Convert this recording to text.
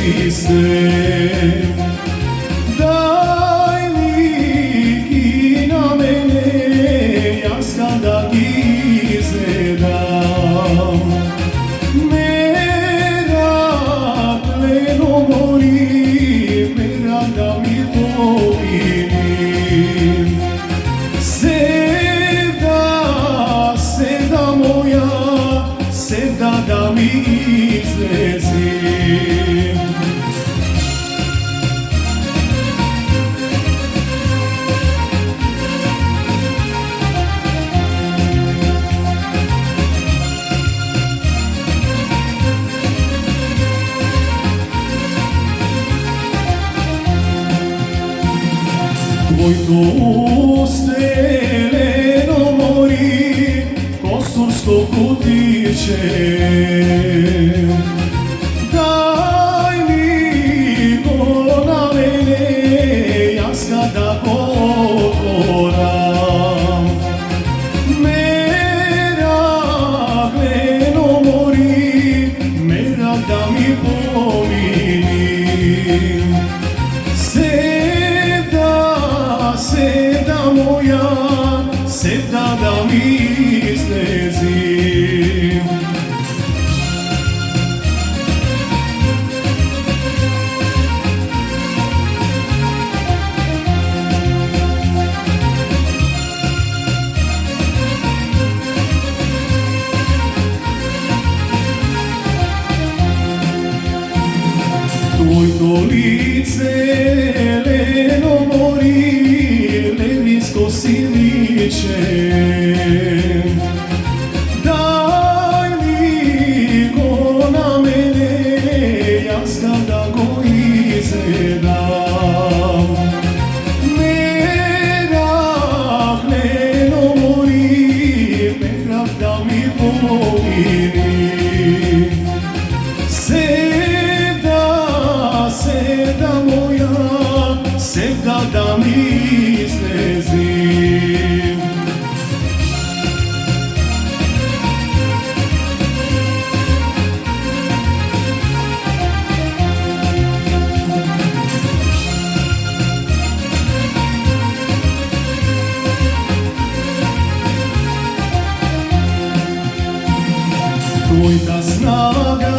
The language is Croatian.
čiste. Daj liki na mene, ja skada izgledam. Merak leno mori, merak da mi povinim. Sevda moja, sevda da mi izlezim. Tvoj to uste leno mori, kostursko kutiće. Daj liko na mene, ja skada pokoram. Merak leno mori, merak da mi povinim. Sevda moja, sevda da mi izlezim. Tvoj to lice leno mori, levinsko siliće. Daj liko na mene, ja skada go izgledam. Merak leno mori, merak da mi povinim. Sevda moja, sevda da mi izlezim. Tvoj ta snaga